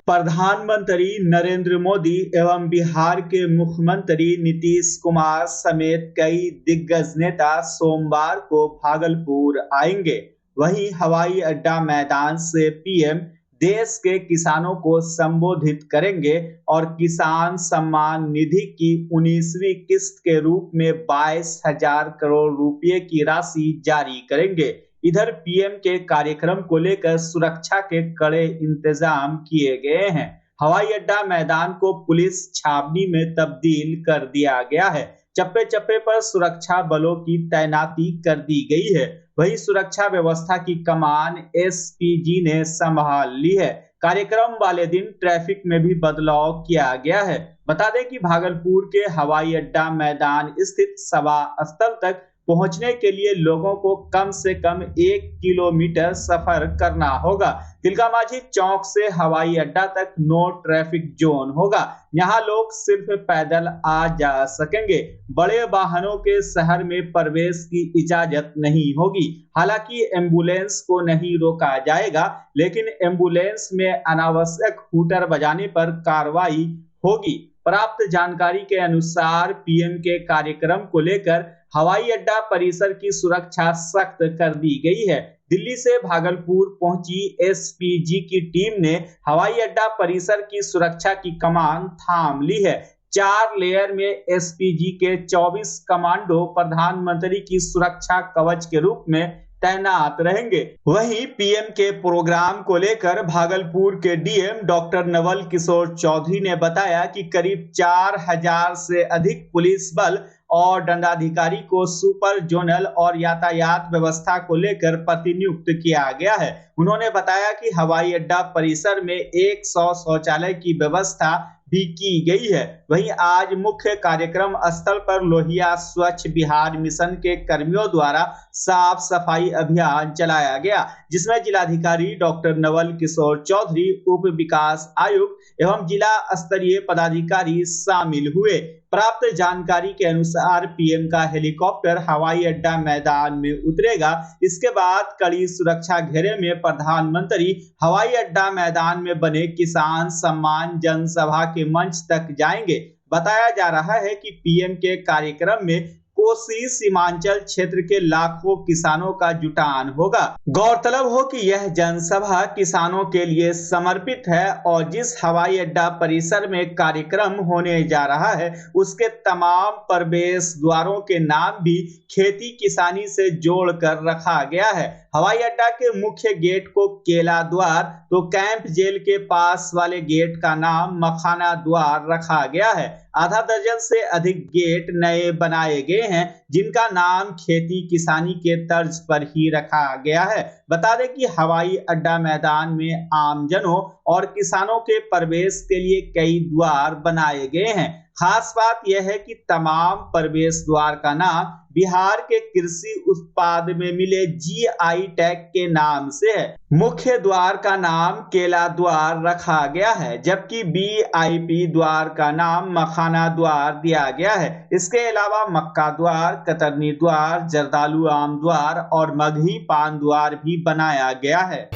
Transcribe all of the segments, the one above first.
प्रधानमंत्री नरेंद्र मोदी एवं बिहार के मुख्यमंत्री नीतीश कुमार समेत कई दिग्गज नेता सोमवार को भागलपुर आएंगे। वहीं हवाई अड्डा मैदान से पीएम देश के किसानों को संबोधित करेंगे और किसान सम्मान निधि की 19वीं किस्त के रूप में 22,000 करोड़ रुपए की राशि जारी करेंगे। इधर पीएम के कार्यक्रम को लेकर सुरक्षा के कड़े इंतजाम किए गए हैं। हवाई अड्डा मैदान को पुलिस छावनी में तब्दील कर दिया गया है। चप्पे चप्पे पर सुरक्षा बलों की तैनाती कर दी गई है। वहीं सुरक्षा व्यवस्था की कमान एसपीजी ने संभाल ली है। कार्यक्रम वाले दिन ट्रैफिक में भी बदलाव किया गया है। बता दें कि भागलपुर के हवाई अड्डा मैदान स्थित सभा स्थल तक पहुंचने के लिए लोगों को कम से कम 1 किलोमीटर सफर करना होगा। तिलकामाझी चौक से हवाई अड्डा तक नो ट्रैफिक जोन होगा। यहाँ लोग सिर्फ पैदल आ जा सकेंगे। बड़े वाहनों के शहर में प्रवेश की इजाजत नहीं होगी। हालांकि एम्बुलेंस को नहीं रोका जाएगा, लेकिन एम्बुलेंस में अनावश्यक हूटर बजाने पर कार्रवाई होगी। प्राप्त जानकारी के अनुसार पीएम के कार्यक्रम को लेकर हवाई अड्डा परिसर की सुरक्षा सख्त कर दी गई है। दिल्ली से भागलपुर पहुंची एसपीजी की टीम ने हवाई अड्डा परिसर की सुरक्षा की कमान थाम ली है। 4 लेयर में एसपीजी के 24 कमांडो प्रधानमंत्री की सुरक्षा कवच के रूप में तैनात रहेंगे। वहीं पीएम के प्रोग्राम को लेकर भागलपुर के डीएम डॉक्टर नवल किशोर चौधरी ने बताया कि करीब 4,000 से अधिक पुलिस बल और दंडाधिकारी को सुपर जोनल और यातायात व्यवस्था को लेकर प्रतिनियुक्त किया गया है। उन्होंने बताया कि हवाई अड्डा परिसर में 100 शौचालय की व्यवस्था भी की गई है। वहीं आज मुख्य कार्यक्रम स्थल पर लोहिया स्वच्छ बिहार मिशन के कर्मियों द्वारा साफ सफाई अभियान चलाया गया, जिसमें जिलाधिकारी डॉक्टर नवल किशोर चौधरी, उप विकास आयुक्त एवं जिला स्तरीय पदाधिकारी शामिल हुए। प्राप्त जानकारी के अनुसार पीएम का हेलीकॉप्टर हवाई अड्डा मैदान में उतरेगा। इसके बाद कड़ी सुरक्षा घेरे में प्रधानमंत्री हवाई अड्डा मैदान में बने किसान सम्मान जनसभा के मंच तक जाएंगे। बताया जा रहा है कि पीएम के कार्यक्रम में कोसी सीमांचल क्षेत्र के लाखों किसानों का जुटान होगा। गौरतलब हो कि यह जनसभा किसानों के लिए समर्पित है और जिस हवाई अड्डा परिसर में कार्यक्रम होने जा रहा है उसके तमाम प्रवेश द्वारों के नाम भी खेती किसानी से जोड़कर रखा गया है। हवाई अड्डा के मुख्य गेट को केला द्वार, तो कैंप जेल के पास वाले गेट का नाम मखाना द्वार रखा गया है। आधा दर्जन से अधिक गेट नए बनाए गए हैं, जिनका नाम खेती किसानी के तर्ज पर ही रखा गया है। बता दें कि हवाई अड्डा मैदान में आमजनों और किसानों के प्रवेश के लिए कई द्वार बनाए गए हैं। खास बात यह है कि तमाम प्रवेश द्वार का नाम बिहार के कृषि उत्पाद में मिले जीआई टैग के नाम से है। मुख्य द्वार का नाम केला द्वार रखा गया है, जबकि वीआईपी द्वार का नाम मखाना द्वार दिया गया है। इसके अलावा मक्का द्वार, कतरनी द्वार, जर्दालू आम द्वार और मगही पान द्वार भी बनाया गया है।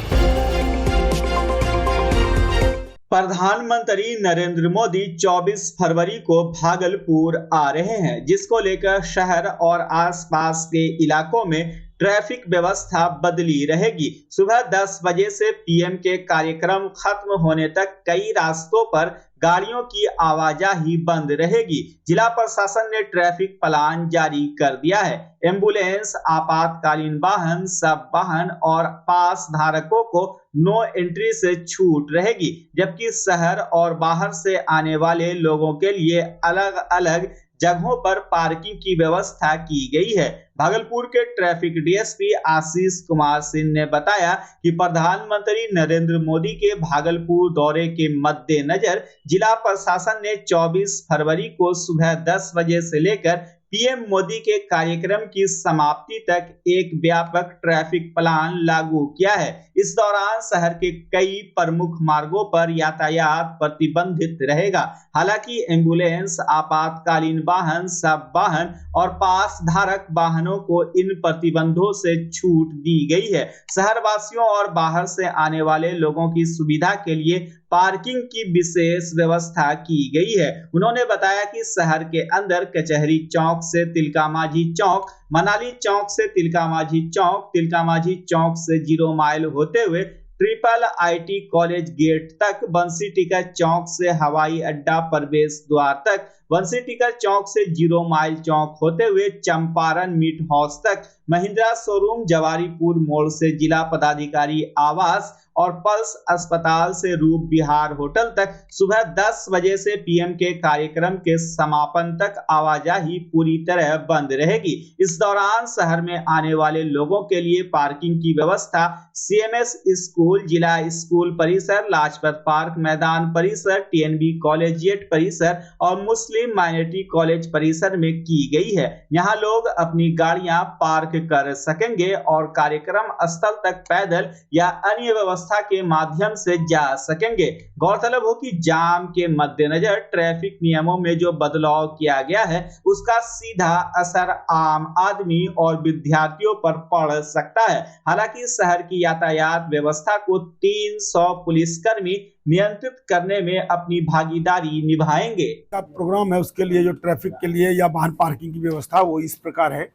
प्रधानमंत्री नरेंद्र मोदी 24 फरवरी को भागलपुर आ रहे हैं, जिसको लेकर शहर और आसपास के इलाकों में ट्रैफिक व्यवस्था बदली रहेगी। सुबह 10 बजे से पीएम के कार्यक्रम खत्म होने तक कई रास्तों पर गाड़ियों की आवाजाही बंद रहेगी। जिला प्रशासन ने ट्रैफिक प्लान जारी कर दिया है। एम्बुलेंस, आपातकालीन वाहन, सब वाहन और पास धारकों को नो एंट्री से छूट रहेगी, जबकि शहर और बाहर से आने वाले लोगों के लिए अलग अलग जगहों पर पार्किंग की व्यवस्था की गई है। भागलपुर के ट्रैफिक डीएसपी आशीष कुमार सिंह ने बताया कि प्रधानमंत्री नरेंद्र मोदी के भागलपुर दौरे के मद्देनजर जिला प्रशासन ने 24 फरवरी को सुबह 10 बजे से लेकर पीएम मोदी के कार्यक्रम की समाप्ति तक एक व्यापक ट्रैफिक प्लान लागू किया है। इस दौरान शहर के कई प्रमुख मार्गों पर यातायात प्रतिबंधित रहेगा। हालांकि एम्बुलेंस, आपातकालीन वाहन, सब वाहन और पास धारक वाहनों को इन प्रतिबंधों से छूट दी गई है। शहर वासियों और बाहर से आने वाले लोगों की सुविधा के लिए पार्किंग की विशेष व्यवस्था की गई है। उन्होंने बताया कि शहर के अंदर कचहरी चौक से तिलका माझी चौक, मनाली चौक से तिलका माझी चौक से 0 माइल होते हुए ट्रिपल आईटी कॉलेज गेट तक, बंसी टिकर चौक से हवाई अड्डा प्रवेश द्वार तक, बंसी टिकर चौक से 0 माइल चौक होते हुए चंपारण मीट हाउस तक, महिंद्रा शोरूम जवारीपुर मोड़ से जिला पदाधिकारी आवास और पल्स अस्पताल से रूप विहार होटल तक सुबह 10 बजे से पीएम के कार्यक्रम के समापन तक आवाजाही पूरी तरह बंद रहेगी। इस दौरान शहर में आने वाले लोगों के लिए पार्किंग की व्यवस्था सीएमएस स्कूल, जिला स्कूल परिसर, लाजपत पार्क मैदान परिसर, टीएनबी कॉलेजिएट परिसर और मुस्लिम माइनॉरिटी कॉलेज परिसर में की गई है। यहाँ लोग अपनी गाड़ियां पार्क कर सकेंगे और कार्यक्रम स्थल तक पैदल या अन्य व्यवस्था के माध्यम से जा सकेंगे। गौरतलब हो कि जाम के मद्देनजर ट्रैफिक नियमों में जो बदलाव किया गया है उसका सीधा असर आम आदमी और विद्यार्थियों पर पड़ सकता है। हालांकि शहर की यातायात व्यवस्था को 300 पुलिसकर्मी नियंत्रित करने में अपनी भागीदारी निभाएंगे। प्रोग्राम है उसके लिए जो ट्रैफिक के लिए या वाहन पार्किंग की व्यवस्था वो इस प्रकार है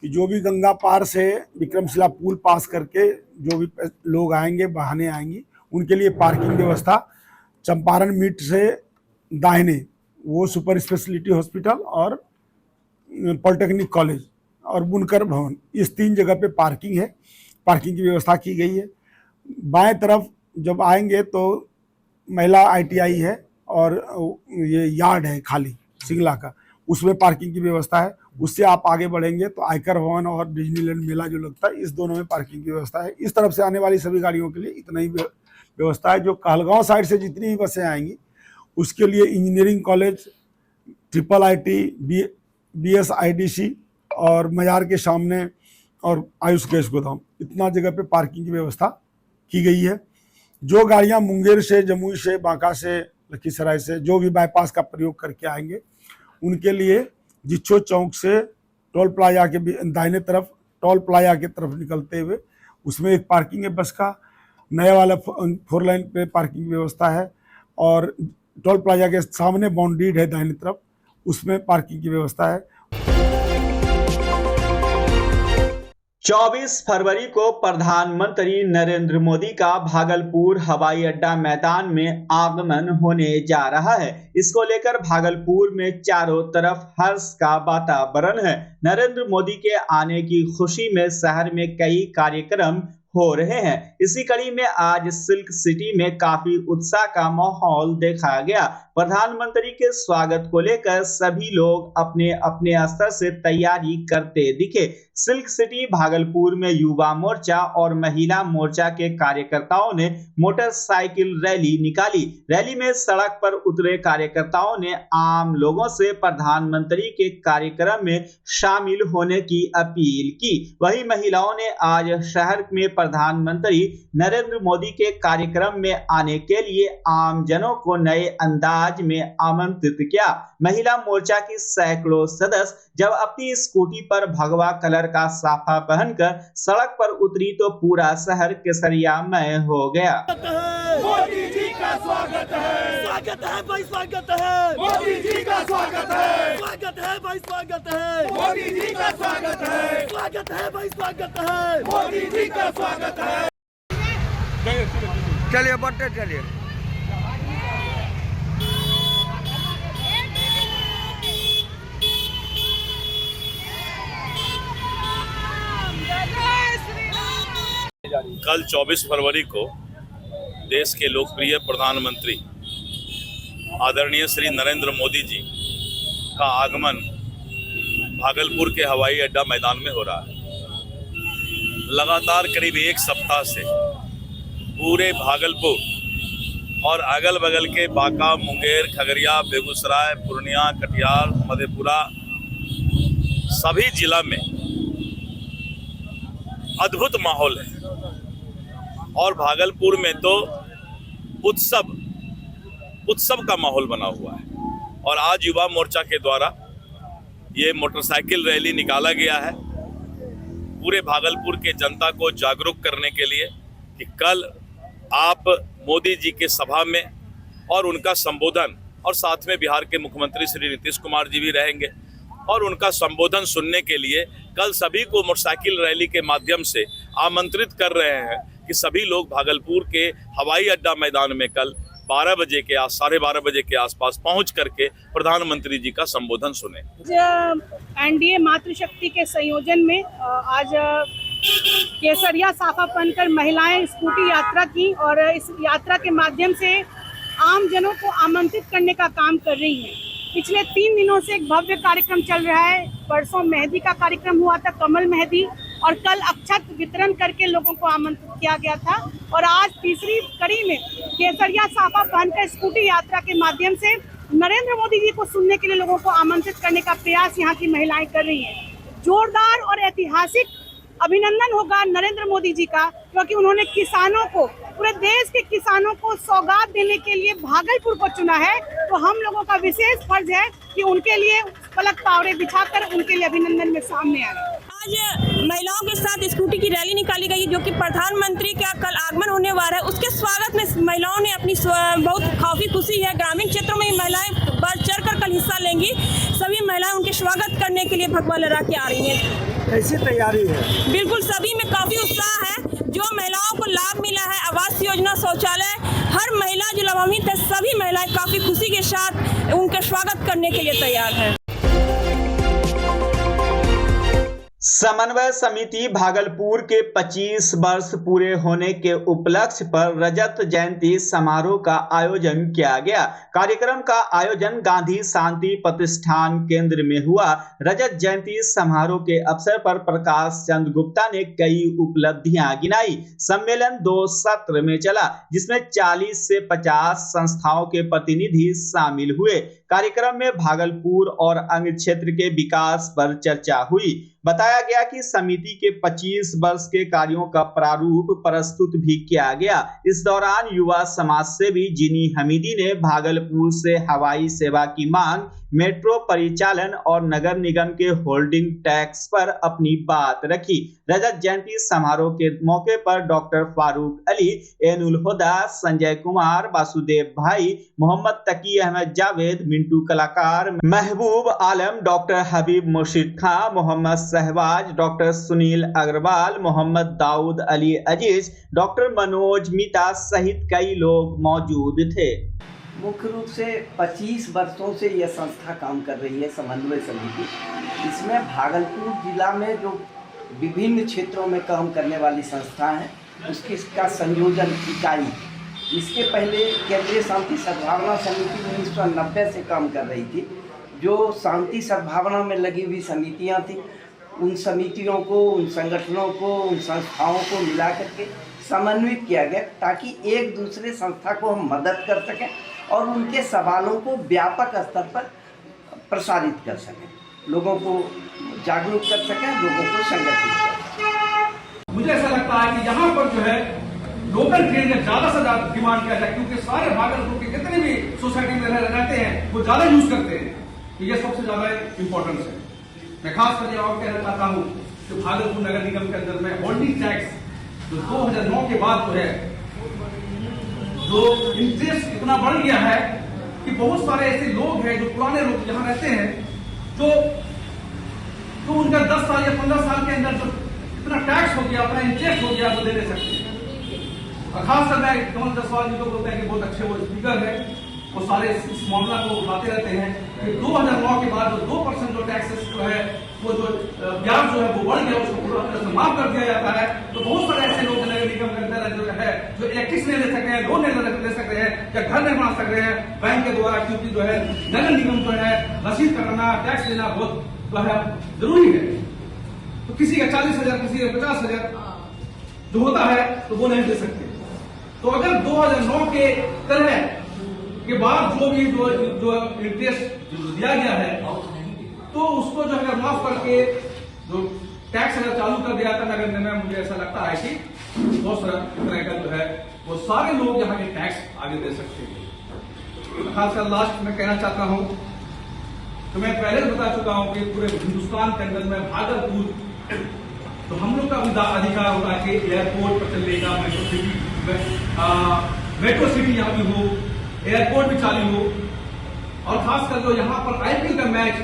कि जो भी गंगा पार से विक्रमशिला पुल पास करके जो भी लोग आएंगे, वाहनें आएंगी, उनके लिए पार्किंग व्यवस्था चंपारण मीट से दाहिने वो सुपर स्पेशलिटी हॉस्पिटल और पॉलिटेक्निक कॉलेज और बुनकर भवन, इस 3 जगह पे पार्किंग है। पार्किंग की व्यवस्था की गई है। बाएं तरफ जब आएंगे तो महिला आईटीआई है और ये यार्ड है खाली सिंगला का, उसमें पार्किंग की व्यवस्था है। उससे आप आगे बढ़ेंगे तो आयकर भवन और डिज्नीलैंड मेला जो लगता है, इस दोनों में पार्किंग की व्यवस्था है। इस तरफ से आने वाली सभी गाड़ियों के लिए इतना ही व्यवस्था है। जो कहलगांव साइड से जितनी भी बसें आएंगी उसके लिए engineering college, triple IT, BSIDC और मजार के सामने और आयुष गैस गोदाम, इतना जगह पे पार्किंग की व्यवस्था की गई है। जो गाड़ियां मुंगेर से, जमुई से, बांका से, लखीसराय से जो भी बाईपास का प्रयोग करके आएंगे उनके लिए जिच्छो चौक से टोल प्लाजा के दाहिने तरफ, टोल प्लाजा की तरफ निकलते हुए उसमें एक पार्किंग है बस का, नया वाला 4 लाइन पे पार्किंग व्यवस्था है और टोल प्लाजा के सामने बाउंड्रीड है दाहिने तरफ, उसमें पार्किंग की व्यवस्था है। 24 फरवरी को प्रधानमंत्री नरेंद्र मोदी का भागलपुर हवाई अड्डा मैदान में आगमन होने जा रहा है। इसको लेकर भागलपुर में चारों तरफ हर्ष का वातावरण है। नरेंद्र मोदी के आने की खुशी में शहर में कई कार्यक्रम हो रहे हैं। इसी कड़ी में आज सिल्क सिटी में काफी उत्साह का माहौल देखा गया। प्रधानमंत्री के स्वागत को लेकर सभी लोग अपने अपने स्तर से तैयारी करते दिखे। सिल्क सिटी भागलपुर में युवा मोर्चा और महिला मोर्चा के कार्यकर्ताओं ने मोटरसाइकिल रैली निकाली। रैली में सड़क पर उतरे कार्यकर्ताओं ने आम लोगों से प्रधानमंत्री के कार्यक्रम में शामिल होने की अपील की। वहीं महिलाओं ने आज शहर में प्रधानमंत्री नरेंद्र मोदी के कार्यक्रम में आने के लिए आम जनों को नए अंदाज में आमंत्रित किया। महिला मोर्चा की सैकड़ों सदस्य जब अपनी स्कूटी पर भगवा कलर का साफा पहनकर सड़क पर उतरी तो पूरा शहर केसरियामय हो गया। मोदी जी का स्वागत है, स्वागत है भाई, स्वागत है मोदी जी का, स्वागत है, स्वागत है भाई, स्वागत है मोदी जी का, स्वागत है, स्वागत है भाई, स्वागत है मोदी जी का, स्वागत है। चलिए बढ़ते चलिए। कल 24 फरवरी को देश के लोकप्रिय प्रधानमंत्री आदरणीय श्री नरेंद्र मोदी जी का आगमन भागलपुर के हवाई अड्डा मैदान में हो रहा है। लगातार करीब 1 सप्ताह से पूरे भागलपुर और अगल बगल के बांका, मुंगेर, खगड़िया, बेगूसराय, पूर्णिया, कटिहार, मधेपुरा सभी जिला में अद्भुत माहौल है और भागलपुर में तो उत्सव का माहौल बना हुआ है। और आज युवा मोर्चा के द्वारा ये मोटरसाइकिल रैली निकाला गया है पूरे भागलपुर के जनता को जागरूक करने के लिए कि कल आप मोदी जी के सभा में और उनका संबोधन, और साथ में बिहार के मुख्यमंत्री श्री नीतीश कुमार जी भी रहेंगे और उनका संबोधन सुनने के लिए कल सभी को मोटरसाइकिल रैली के माध्यम से आमंत्रित कर रहे हैं कि सभी लोग भागलपुर के हवाई अड्डा मैदान में कल 12:30 बजे के आसपास पहुंच करके प्रधानमंत्री जी का संबोधन सुने। एनडीए मातृशक्ति के संयोजन में आज केसरिया साफा पहनकर महिलाएं स्कूटी यात्रा की और इस यात्रा के माध्यम से आम जनों को आमंत्रित करने का काम कर रही हैं। पिछले 3 दिनों से एक भव्य कार्यक्रम चल रहा है। परसों मेहंदी का कार्यक्रम हुआ था, कमल मेहंदी, और कल अक्षत वितरण करके लोगों को आमंत्रित किया गया था। और आज तीसरी कड़ी में केसरिया साफा पहनकर स्कूटी यात्रा के माध्यम से नरेंद्र मोदी जी को सुनने के लिए लोगों को आमंत्रित करने का प्रयास यहाँ की महिलाएं कर रही हैं। जोरदार और ऐतिहासिक अभिनंदन होगा नरेंद्र मोदी जी का, क्योंकि उन्होंने किसानों को, पूरे देश के किसानों को सौगात देने के लिए भागलपुर को चुना है। तो हम लोगों का विशेष फर्ज है कि उनके लिए पलक पावड़े बिछाकर उनके लिए अभिनंदन में सामने आए। आज महिलाओं के साथ स्कूटी की रैली निकाली गई, जो कि प्रधानमंत्री का कल आगमन होने वाला है। उसके स्वागत में महिलाओं ने अपनी बहुत काफी खुशी है। ग्रामीण क्षेत्रों में महिलाएं बढ़ चढ़ कर कल हिस्सा लेंगी। सभी महिलाएं उनके स्वागत करने के लिए भगवा लहरा के आ रही हैं। कैसी तैयारी है? बिल्कुल, सभी में काफी उत्साह है। जो महिलाओं को लाभ मिला है, आवास योजना, शौचालय, हर महिला जो लाभान्वित है, सभी महिलाएं काफी खुशी के साथ उनका स्वागत करने के लिए तैयार है। समन्वय समिति भागलपुर के 25 वर्ष पूरे होने के उपलक्ष्य पर रजत जयंती समारोह का आयोजन किया गया। कार्यक्रम का आयोजन गांधी शांति प्रतिष्ठान केंद्र में हुआ। रजत जयंती समारोह के अवसर पर प्रकाश चंद्र गुप्ता ने कई उपलब्धियां गिनाई। सम्मेलन 2 सत्र में चला, जिसमें 40 से 50 संस्थाओं के प्रतिनिधि शामिल हुए। कार्यक्रम में भागलपुर और अंग क्षेत्र के विकास पर चर्चा हुई। बताया गया कि समिति के 25 वर्ष के कार्यों का प्रारूप प्रस्तुत भी किया गया। इस दौरान युवा समाज सेवी जिनी हमीदी ने भागलपुर से हवाई सेवा की मांग, मेट्रो परिचालन और नगर निगम के होल्डिंग टैक्स पर अपनी बात रखी। रजत जयंती समारोह के मौके पर डॉक्टर फारूक अली, एनुल हुदा, संजय कुमार, वासुदेव भाई, मोहम्मद तकी अहमद जावेद, मिंटू कलाकार, महबूब आलम, डॉक्टर हबीब मुर्शिद खां, मोहम्मद सहवाज, डॉक्टर सुनील अग्रवाल, मोहम्मद दाऊद अली अजीज, डॉक्टर मनोज मीता सहित कई लोग मौजूद थे। मुख्य रूप से 25 वर्षों से यह संस्था काम कर रही है, समन्वय समिति। इसमें भागलपुर जिला में जो विभिन्न क्षेत्रों में काम करने वाली संस्था है, उसका संयोजन इकाई। इसके पहले केंद्रीय शांति सद्भावना समिति 1990 से काम कर रही थी। जो शांति सद्भावना में लगी हुई समितियां थी, उन समितियों को, उन संगठनों को, उन संस्थाओं को मिला करके समन्वित किया गया, ताकि एक दूसरे संस्था को हम मदद कर सकें और उनके सवालों को व्यापक स्तर पर प्रसारित कर सकें, लोगों को जागरूक कर सकें, लोगों को संगठित कर सकें। मुझे ऐसा लगता है कि यहाँ पर जो है लोकल ट्रेन में ज़्यादा से ज़्यादा डिमांड किया जाए, क्योंकि सारे भागलपुर के जितने भी सोसाइटी में रहते हैं वो ज़्यादा यूज करते हैं। तो ये सबसे ज़्यादा इम्पोर्टेंस है। मैं खास कर जवाब कहना चाहता हूँ कि भागलपुर नगर निगम के अंदर में होल्डिंग टैक्स जो 2009 के बाद जो है, जो इंटरेस्ट इतना बढ़ गया है कि बहुत सारे ऐसे लोग हैं, जो पुराने लोग यहाँ रहते हैं, जो उनका 10 साल या 15 साल के अंदर जो इतना टैक्स हो गया, अपना इंटरेस्ट हो गया, वो दे सकते हैं। और खास कर मैं कमल जसवाल जी को बोलते हैं कि बहुत अच्छे वो स्पीकर है, वो सारे इस मामला को उठाते रहते हैं कि 2009 के बाद जो 2% जो टैक्सेस जो है, वो जो ब्याज जो है वो बढ़ गया, उसको पूरा तरह से माफ कर दिया जाता है। तो बहुत सारे ऐसे लोग नगर निगम के अंदर जो है, जो इलेक्ट्रिसिटी ले सकते हैं, लोन ले सकते हैं, या घर निर्माण सकते हैं बैंक के द्वारा, क्योंकि जो है नगर निगम जो है रसीद करना, टैक्स देना बहुत जो है जरूरी है। तो किसी का 40,000, किसी का 50,000 जो होता है, तो वो नहीं दे सकते। तो अगर 2009 के तरह के बाद जो भी जो इंटरेस्ट दिया गया है, तो उसको जो है माफ करके जो टैक्स अगर चालू कर दिया था नगर निगम, मुझे ऐसा लगता है कि बहुत सारा तरह का जो है वो सारे लोग यहाँ के टैक्स आगे दे सकते हैं। खासकर लास्ट में कहना चाहता हूँ, तो मैं पहले बता चुका हूँ कि पूरे हिंदुस्तान के अंदर में भागलपुर, तो हम लोग का अधिकार होगा कि एयरपोर्ट पर चलेगा, मेट्रो सिटी यहाँ भी हो, एयरपोर्ट भी चालू हो, और खासकर जो यहाँ पर IPL का मैच,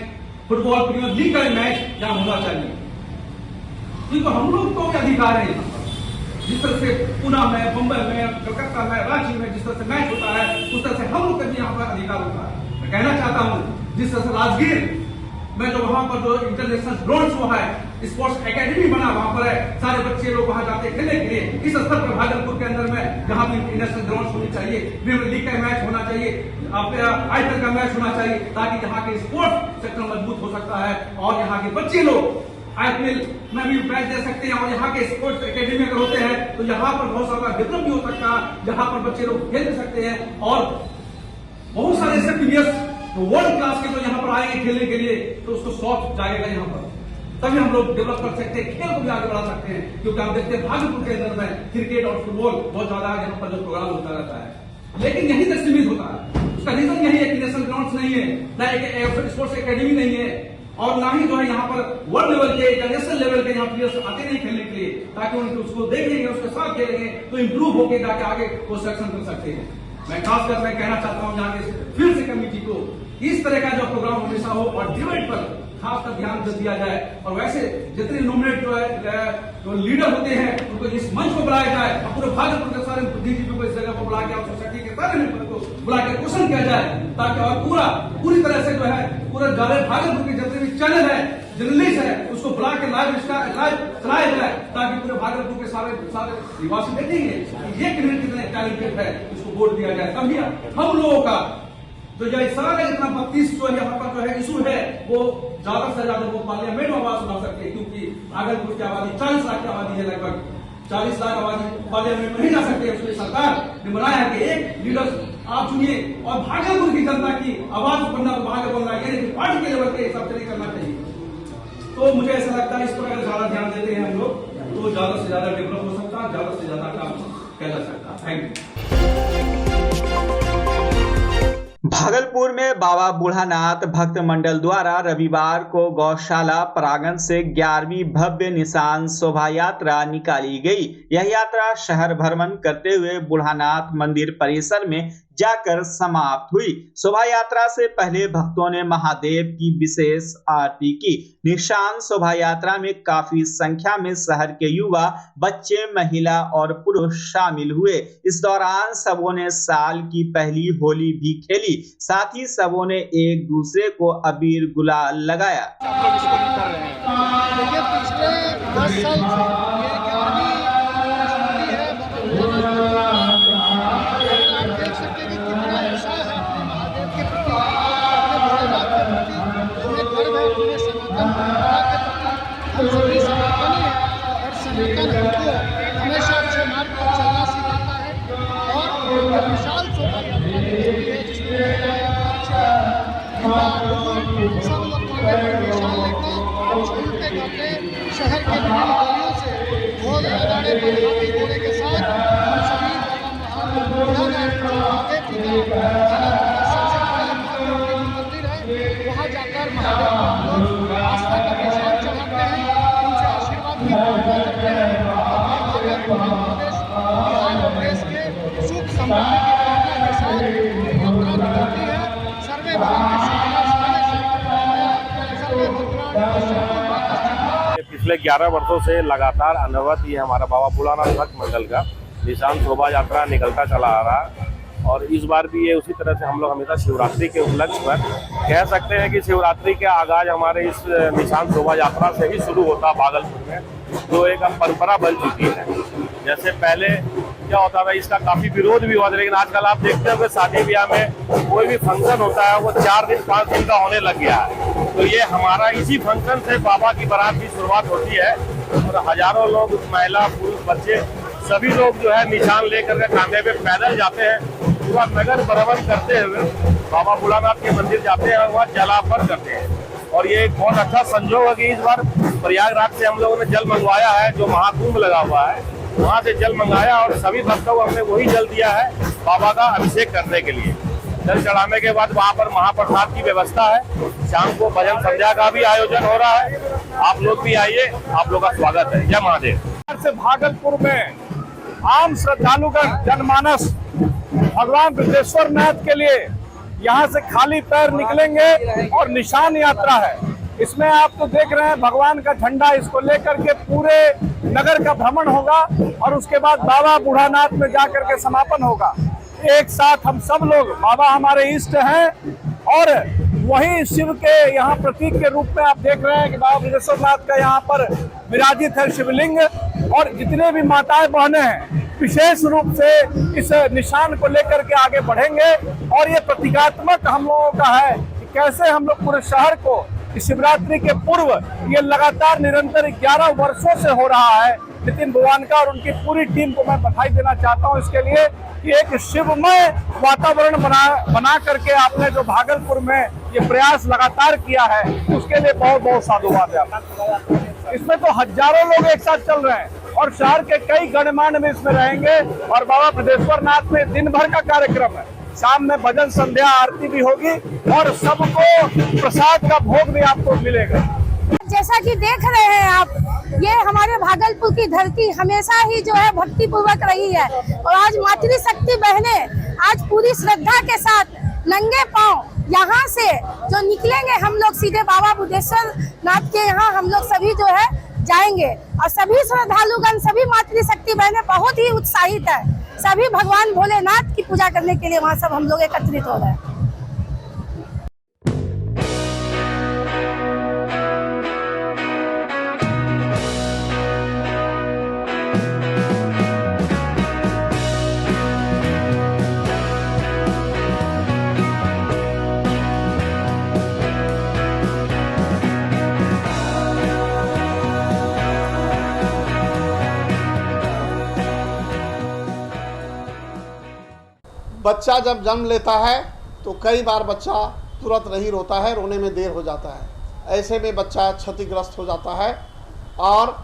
फुटबॉल प्रीमियर लीग का मैच यहाँ होना चाहिए, क्योंकि हम लोग को भी अधिकार है यहाँ पर। जिस तरह से पुणे में, मुंबई में, कलकत्ता में, रांची में जिस तरह से मैच होता है, उस तरह से हम लोग का भी यहाँ पर अधिकार होता है। मैं कहना चाहता हूँ, जिस तरह से राजगीर में जो वहाँ पर जो इंटरनेशनल ग्राउंड हुआ है, स्पोर्ट्स एकेडमी बना वहाँ पर है, सारे बच्चे लोग वहाँ जाते खेलने के लिए। इस स्तर पर भागलपुर के अंदर में जहाँ भी नेशनल ग्राउंड होनी चाहिए, प्रीमियर लीग का मैच होना चाहिए, IPL का मैच होना चाहिए, ताकि यहाँ के स्पोर्ट्स सेक्टर मजबूत हो सकता है और यहाँ के बच्चे लोग IPL में भी मैच दे सकते हैं। और यहाँ के स्पोर्ट्स एकेडमी अगर होते हैं तो यहाँ पर बहुत सारा डेवलप भी हो सकता है, जहाँ पर बच्चे लोग खेल सकते हैं। और बहुत सारे ऐसे प्लेयर्स वर्ल्ड क्लास के जो यहाँ पर आएंगे खेलने के लिए, तो उसको शौक जाएगा यहाँ पर, तभी हम लोग डेवलप कर सकते हैं, खेल को भी आगे बढ़ा सकते हैं। क्योंकि आप देखते हैं भागलपुर के अंदर में क्रिकेट और फुटबॉल बहुत ज्यादा यहाँ पर जो प्रोग्राम होता रहता है, लेकिन यहीं तक सीमित होता है। उसका रीजन यही है कि नेशनल ग्राउंड नहीं है, ना एक स्पोर्ट्स एकेडमी नहीं है, और ना ही जो है यहाँ पर वर्ल्ड लेवल के या नेशनल लेवल के यहाँ प्लेयर्स आते नहीं खेलने के लिए, ताकि उनको उसको देखेंगे, उसके साथ खेलेंगे तो इंप्रूव होकर जाके आगे वो सिलेक्शन कर सकते हैं। मैं खासकर मैं कहना चाहता हूँ यहाँ के फील्ड से कमेटी को, इस तरह का जो प्रोग्राम हमेशा हो और डिबेट पर खासकर ध्यान दिया जाए, और वैसे जितने नॉमिनेट जो है जो लीडर होते हैं उनको इस मंच को बुलाया जाए, और पूरे भागलपुर के सारे बुद्धिजीवी को इस जगह को बुला के और सोसाइटी के सारे मेंबर को बुला के क्वेश्चन किया जाए, ताकि और पूरी तरह से जो है पूरे भागलपुर के जितने भी चैनल है, जर्नलिस्ट है, उसको बुला के लाइव चलाया जाए, ताकि पूरे भागलपुर के सारे निवासी देखेंगे कि ये कैंडिडेट कितने टैलेंटेड है, इसको वोट दिया जाए। तभी हम लोगों का जो ये सारा इतना 32 जो यहाँ पर जो है इशू है, वो ज्यादा से ज्यादा वो पार्लियामेंट में आवाज सुना सकते हैं। क्योंकि भागलपुर की आबादी 40 लाख की आबादी है, लगभग 40 लाख आबादी पार्लियामेंट में नहीं जा सकते। उसके सरकार ने बनाया है कि एक लीडर आप चुनिए और भागलपुर की जनता की आवाज बनना, भागलपुर बनना, यानी कि पार्टी के लेवल के हिसाब से नहीं करना चाहिए। तो मुझे ऐसा लगता है इस पर अगर ज्यादा ध्यान देते हैं हम लोग, तो ज्यादा से ज्यादा डेवलप हो सकता है, ज्यादा से ज्यादा काम किया जा सकता है। Thank you. भागलपुर में बाबा बूढ़ानाथ भक्त मंडल द्वारा रविवार को गौशाला प्रांगण से 11वीं भव्य निशान शोभा यात्रा निकाली गई। यह यात्रा शहर भ्रमण करते हुए बूढ़ानाथ मंदिर परिसर में जाकर समाप्त हुई। शोभा यात्रा से पहले भक्तों ने महादेव की विशेष आरती की। निशान शोभा यात्रा में काफी संख्या में शहर के युवा, बच्चे, महिला और पुरुष शामिल हुए। इस दौरान सबों ने साल की पहली होली भी खेली। साथ ही सबों ने एक दूसरे को अबीर गुलाल लगाया। देखिए, पिछले 10 साल से सभी सनातनी है और सनातन हमको हमेशा अच्छे मार्ग पर चलना सिखाता है। और विशाल शोभा यात्रा जिसमें सब लोग विशाल लेकर झूमते गाते शहर के विभिन्न गलियों से ढोल नगाड़े बजवाती घोड़े के साथ हम सभी बाबा बूढ़ानाथ महादेव जी का सबसे पहले महादेव मंदिर है, वहाँ जाकर महादेव लोग आस्था का निशान चढ़ाते हैं, उनसे आशीर्वाद की कामना करते हैं। बिहार और देश के सुख समृद्धि की कामना के साथ यात्रा निकलती है। सर्वे पिछले 11 वर्षों से लगातार अनवरत ये हमारा बाबा बूढ़ानाथ भक्त मंडल का निशान शोभा यात्रा निकलता चला आ रहा है। और इस बार भी ये उसी तरह से हम लोग हमेशा शिवरात्रि के उपलक्ष्य पर कह सकते हैं कि शिवरात्रि के आगाज हमारे इस निशान शोभा यात्रा से ही शुरू होता भागलपुर में, जो एक परंपरा बन चुकी है। जैसे पहले क्या होता था, इसका काफी विरोध भी हुआ था, लेकिन आजकल आप देखते हो कि शादी ब्याह में कोई भी फंक्शन होता है वो 4 दिन 5 दिन का होने लग गया है। तो ये हमारा इसी फंक्शन से बाबा की बारात की शुरुआत होती है और हजारों लोग, महिला, पुरुष, बच्चे, सभी लोग जो है निशान लेकर के कांधे पे पैदल जाते हैं, पूरा नगर भ्रमण करते हुए बाबा बूढ़ानाथ के मंदिर जाते हैं और वहाँ जलार्पण करते हैं। और ये एक बहुत अच्छा संजोग है कि इस बार प्रयागराज से हम लोगों ने जल मंगवाया है, जो महाकुंभ लगा हुआ है, वहाँ से जल मंगाया और सभी भक्तों को हमने वही जल दिया है बाबा का अभिषेक करने के लिए। जल चढ़ाने के बाद वहाँ पर महाप्रसाद की व्यवस्था है। शाम को भजन संध्या का भी आयोजन हो रहा है। आप लोग भी आइए, आप लोग का स्वागत है। जय महादेव। से भागलपुर में आम श्रद्धालुगण, जनमानस भगवान बृजेश्वर नाथ के लिए यहाँ से खाली पैर निकलेंगे और निशान यात्रा है। इसमें आप तो देख रहे हैं भगवान का झंडा, इसको लेकर के पूरे नगर का भ्रमण होगा और उसके बाद बाबा बूढ़ानाथ में जाकर के समापन होगा। एक साथ हम सब लोग, बाबा हमारे इष्ट हैं और वही शिव के यहाँ प्रतीक के रूप में आप देख रहे हैं कि बाबा बृजेश्वर नाथ का यहाँ पर विराजित है शिवलिंग, और जितने भी माताएं बहनें हैं विशेष रूप से इस निशान को लेकर के आगे बढ़ेंगे। और ये प्रतीकात्मक हम लोगों का है कि कैसे हम लोग पूरे शहर को शिवरात्रि के पूर्व, ये लगातार निरंतर 11 वर्षों से हो रहा है। नितिन भुवानका और उनकी पूरी टीम को मैं बधाई देना चाहता हूँ इसके लिए कि एक शिवमय वातावरण बना करके आपने जो भागलपुर में ये प्रयास लगातार किया है, उसके लिए बहुत बहुत साधुवाद है। इसमें तो हजारों लोग एक साथ चल रहे हैं और शहर के कई गणमान्य में इसमें रहेंगे और बाबा बृजेश्वर नाथ में दिन भर का कार्यक्रम है। शाम में भजन संध्या आरती भी होगी और सबको प्रसाद का भोग भी आपको मिलेगा। जैसा कि देख रहे हैं आप, ये हमारे भागलपुर की धरती हमेशा ही जो है भक्ति पूर्वक रही है और आज मातृशक्ति बहनें आज पूरी श्रद्धा के साथ नंगे पांव यहाँ से जो निकलेंगे, हम लोग सीधे बाबा बृजेश्वर नाथ के यहाँ हम लोग सभी जो है जाएंगे और सभी श्रद्धालुगण, सभी मातृशक्ति बहनें बहुत ही उत्साहित है। सभी भगवान भोलेनाथ की पूजा करने के लिए वहाँ सब हम लोग एकत्रित हो रहे हैं। बच्चा जब जन्म लेता है तो कई बार बच्चा तुरंत नहीं रोता है, रोने में देर हो जाता है। ऐसे में बच्चा क्षतिग्रस्त हो जाता है और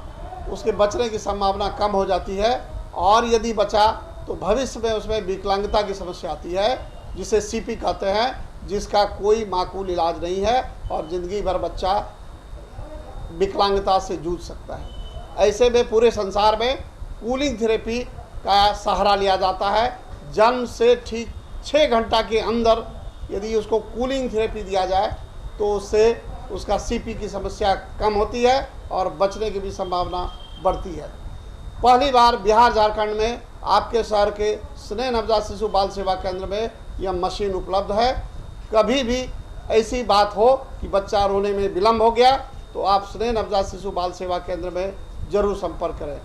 उसके बचने की संभावना कम हो जाती है। और यदि बचा तो भविष्य में उसमें विकलांगता की समस्या आती है, जिसे सीपी कहते हैं, जिसका कोई माकूल इलाज नहीं है और ज़िंदगी भर बच्चा विकलांगता से जूझ सकता है। ऐसे में पूरे संसार में कूलिंग थेरेपी का सहारा लिया जाता है। जन्म से ठीक 6 घंटा के अंदर यदि उसको कूलिंग थेरेपी दिया जाए तो उससे उसका सीपी की समस्या कम होती है और बचने की भी संभावना बढ़ती है। पहली बार बिहार झारखंड में आपके शहर के स्नेह नवजात शिशु बाल सेवा केंद्र में यह मशीन उपलब्ध है। कभी भी ऐसी बात हो कि बच्चा रोने में विलम्ब हो गया तो आप स्नेह नवजात शिशु बाल सेवा केंद्र में जरूर संपर्क करें।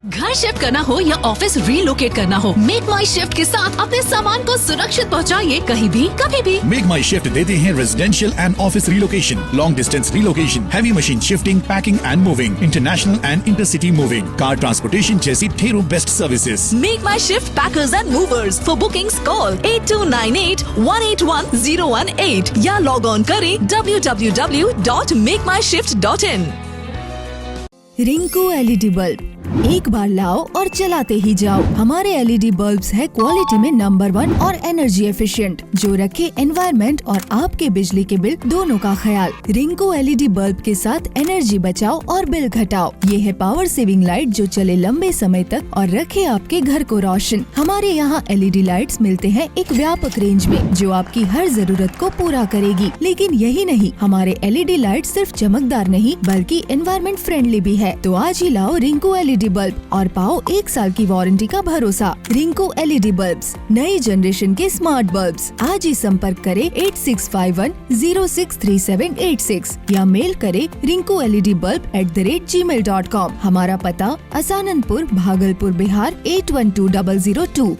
घर शिफ्ट करना हो या ऑफिस रीलोकेट करना हो, मेक माई शिफ्ट के साथ अपने सामान को सुरक्षित पहुंचाइए कहीं भी कभी भी। मेक माई शिफ्ट देते हैं residential and office relocation, long distance relocation, heavy machine shifting, packing and moving, international and intercity moving, car transportation जैसी ढेरों best services. Make my shift packers and movers. For bookings call 8298-181-018 या log on करें www.makemyshift.in। Rinku LED bulb, एक बार लाओ और चलाते ही जाओ। हमारे LED बल्ब्स है क्वालिटी में नंबर 1 और एनर्जी एफिशिएंट, जो रखे एनवायरनमेंट और आपके बिजली के बिल दोनों का ख्याल। रिंकू LED बल्ब के साथ एनर्जी बचाओ और बिल घटाओ। ये है पावर सेविंग लाइट जो चले लंबे समय तक और रखे आपके घर को रोशन। हमारे यहाँ LED लाइट्स मिलते हैं एक व्यापक रेंज में जो आपकी हर जरूरत को पूरा करेगी। लेकिन यही नहीं, हमारे LED लाइट सिर्फ चमकदार नहीं बल्कि एनवायरनमेंट फ्रेंडली भी है। तो आज ही लाओ रिंकू LED बल्ब और पाओ 1 साल की वारंटी का भरोसा। रिंकू LED बल्ब्स, नई जनरेशन के स्मार्ट बल्ब्स। आज ही संपर्क करें 8651063786 या मेल करें rinkooledbulb@gmail.com। हमारा पता असाननपुर, भागलपुर, बिहार 812002।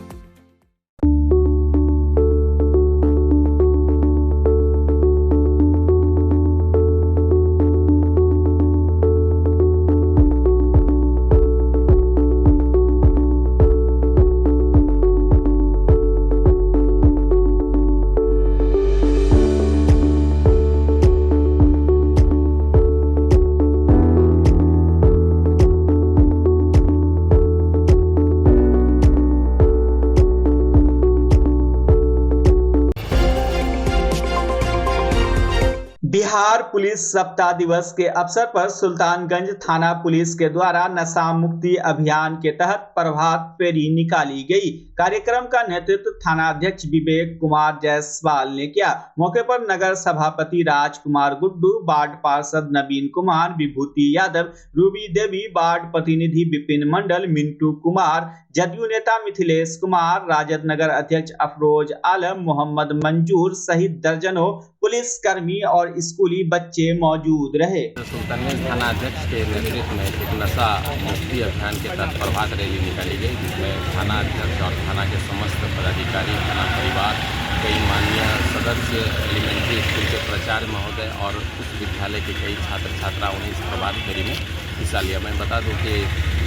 बिहार पुलिस सप्ताह दिवस के अवसर पर सुल्तानगंज थाना पुलिस के द्वारा नशा मुक्ति अभियान के तहत प्रभात फेरी निकाली गई। कार्यक्रम का नेतृत्व थाना अध्यक्ष विवेक कुमार जायसवाल ने किया। मौके पर नगर सभापति राजकुमार गुड्डू, वार्ड पार्षद नवीन कुमार, विभूति यादव, रूबी देवी, वार्ड प्रतिनिधि विपिन मंडल, मिंटू कुमार, जदयू नेता मिथिलेश कुमार, राजद नगर अध्यक्ष अफरोज आलम, मोहम्मद मंजूर सहित दर्जनों पुलिस कर्मी और स्कूली बच्चे मौजूद रहे। सुल्तानगंज थाना अध्यक्ष के नेतृत्व में एक नशा मुक्ति अभियान के तहत प्रभात रैली निकाली गई, जिसमें थाना अध्यक्ष और थाना के समस्त पदाधिकारी, थाना परिवार, कई माननीय सदस्य, एलिमेंट्री स्कूल के प्राचार्य महोदय और उच्च विद्यालय के कई छात्र छात्राओं ने इस प्रभात फेरी में हिस्सा लिया। मैं बता दूं कि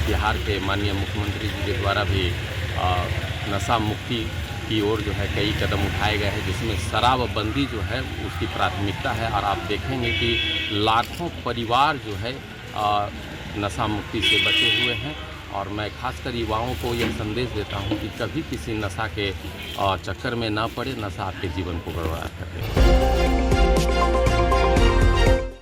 बिहार के माननीय मुख्यमंत्री जी के द्वारा भी नशा मुक्ति की ओर जो है कई कदम उठाए गए हैं, जिसमें शराबबंदी जो है उसकी प्राथमिकता है। और आप देखेंगे कि लाखों परिवार जो है नशा मुक्ति से बचे हुए हैं। और मैं खासकर युवाओं को यह संदेश देता हूं कि कभी किसी नशा के चक्कर में ना पड़े, नशा आपके जीवन को बर्बाद कर दे।